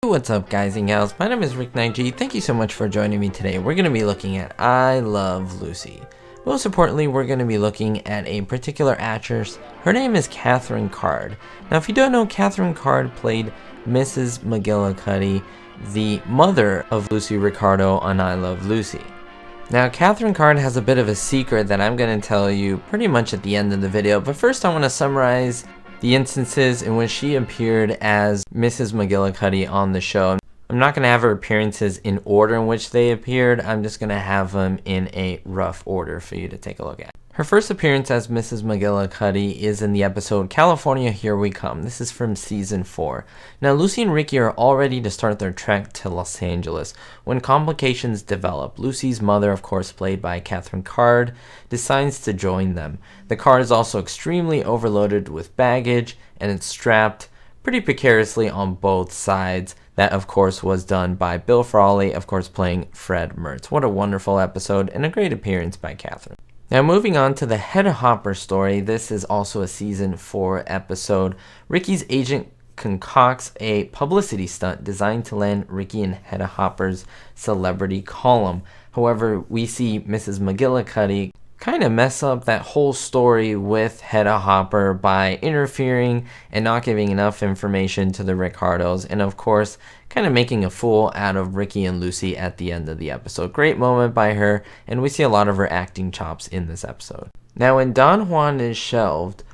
What's up, guys and gals? My name is Rick9G. Thank you so much for joining me today. We're going to be looking at I Love Lucy. Most importantly, we're going to be looking at a particular actress. Her name is Kathryn Card. Now, if you don't know, Kathryn Card played Mrs. McGillicuddy, the mother of Lucy Ricardo on I Love Lucy. Now, Kathryn Card has a bit of a secret that I'm going to tell you pretty much at the end of the video, but first I want to summarize the instances in which she appeared as Mrs. McGillicuddy on the show. I'm not going to have her appearances in order in which they appeared. I'm just going to have them in a rough order for you to take a look at. Her first appearance as Mrs. McGillicuddy is in the episode California, Here We Come. This is from season 4. Now, Lucy and Ricky are all ready to start their trek to Los Angeles when complications develop. Lucy's mother, of course played by Kathryn Card, decides to join them. The car is also extremely overloaded with baggage, and it's strapped pretty precariously on both sides. That, of course, was done by Bill Frawley, of course playing Fred Mertz. What a wonderful episode and a great appearance by Kathryn. Now, moving on to the Hedda Hopper story, this is also a season 4 episode. Ricky's agent concocts a publicity stunt designed to land Ricky in Hedda Hopper's celebrity column. However, we see Mrs. McGillicuddy kind of mess up that whole story with Hedda Hopper by interfering and not giving enough information to the Ricardos, and of course kind of making a fool out of Ricky and Lucy at the end of the episode. Great moment by her, and we see a lot of her acting chops in this episode. Now, when Don Juan is shelved,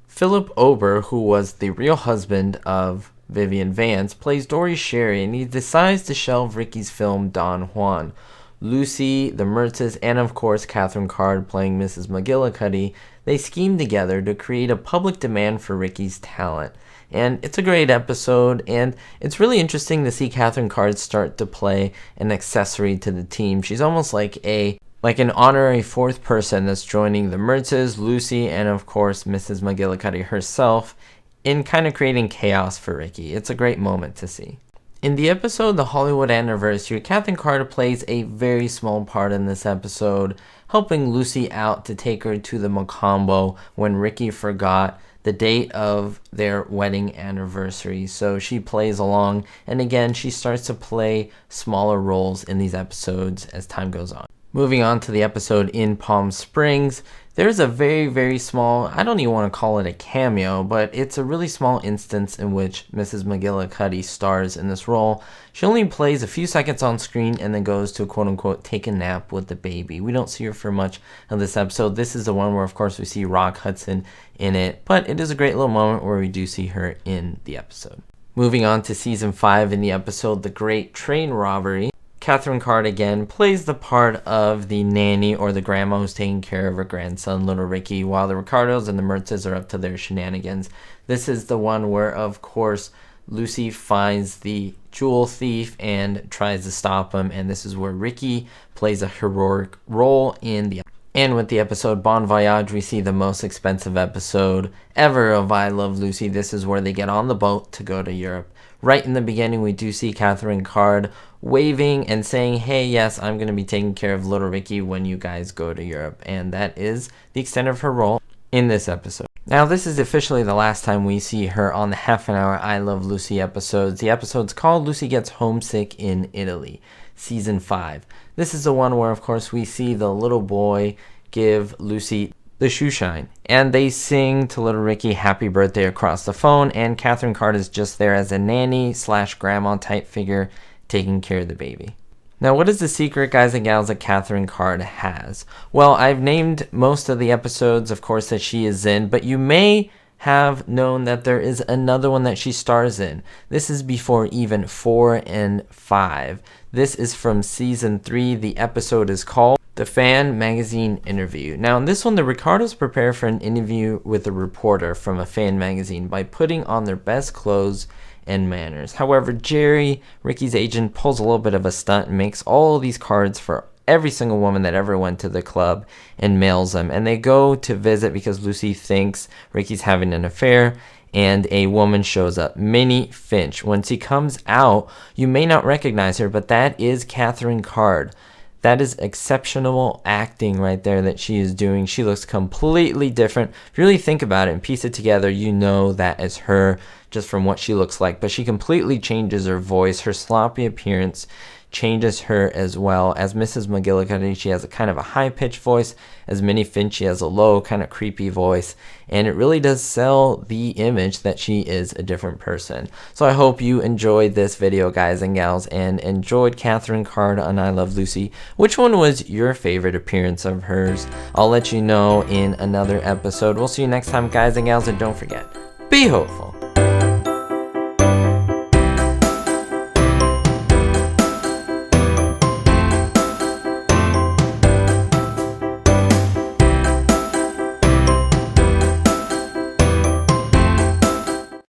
Philip Ober, who was the real husband of Vivian Vance, plays Dory Sherry, and he decides to shelve Ricky's film Don Juan. Lucy, the Mertzes, and of course Kathryn Card playing Mrs. McGillicuddy, they scheme together to create a public demand for Ricky's talent. And it's a great episode, and it's really interesting to see Kathryn Card start to play an accessory to the team. She's almost like an honorary fourth person that's joining the Mertzes, Lucy, and of course Mrs. McGillicuddy herself in kind of creating chaos for Ricky. It's a great moment to see. In the episode The Hollywood Anniversary, Kathryn Card plays a very small part in this episode, helping Lucy out to take her to the Macombo when Ricky forgot the date of their wedding anniversary. So she plays along, and again, she starts to play smaller roles in these episodes as time goes on. Moving on to the episode in Palm Springs, there's a very, very small, I don't even want to call it a cameo, but it's a really small instance in which Mrs. McGillicuddy stars in this role. She only plays a few seconds on screen and then goes to quote-unquote take a nap with the baby. We don't see her for much of this episode. This is the one where, of course, we see Rock Hudson in it, but it is a great little moment where we do see her in the episode. Moving on to season 5 in the episode The Great Train Robbery. Kathryn Card again plays the part of the nanny or the grandma who's taking care of her grandson, little Ricky, while the Ricardos and the Mertzes are up to their shenanigans. This is the one where, of course, Lucy finds the jewel thief and tries to stop him, and this is where Ricky plays a heroic role in the And with the episode Bon Voyage, we see the most expensive episode ever of I Love Lucy. This is where they get on the boat to go to Europe. Right in the beginning, we do see Kathryn Card waving and saying, hey, yes, I'm going to be taking care of little Ricky when you guys go to Europe. And that is the extent of her role in this episode. Now, this is officially the last time we see her on the half-an-hour I Love Lucy episodes. The episode's called Lucy Gets Homesick in Italy, season 5. This is the one where, of course, we see the little boy give Lucy the shoe shine, and they sing to little Ricky happy birthday across the phone, and Kathryn Card is just there as a nanny / grandma type figure taking care of the baby. Now, what is the secret, guys and gals, that Kathryn Card has? Well, I've named most of the episodes, of course, that she is in, but you may have known that there is another one that she stars in. This is before even 4 and 5. This is from season 3. The episode is called The Fan Magazine Interview. Now, in this one, the Ricardos prepare for an interview with a reporter from a fan magazine by putting on their best clothes and manners. However, Jerry, Ricky's agent, pulls a little bit of a stunt and makes all these cards for every single woman that ever went to the club and mails them. And they go to visit because Lucy thinks Ricky's having an affair, and a woman shows up, Minnie Finch. When she comes out, you may not recognize her, but that is Kathryn Card. That is exceptional acting right there that she is doing. She looks completely different. If you really think about it and piece it together, you know that is her. just from what she looks like, but she completely changes her voice. Her sloppy appearance changes her as well. As Mrs. McGillicuddy, she has a kind of a high-pitched voice. As Minnie Finch, she has a low, kind of creepy voice, and it really does sell the image that she is a different person. So I hope you enjoyed this video, guys and gals, and enjoyed Kathryn Card on I Love Lucy. Which one was your favorite appearance of hers? I'll let you know in another episode. We'll see you next time, guys and gals, and don't forget, be hopeful.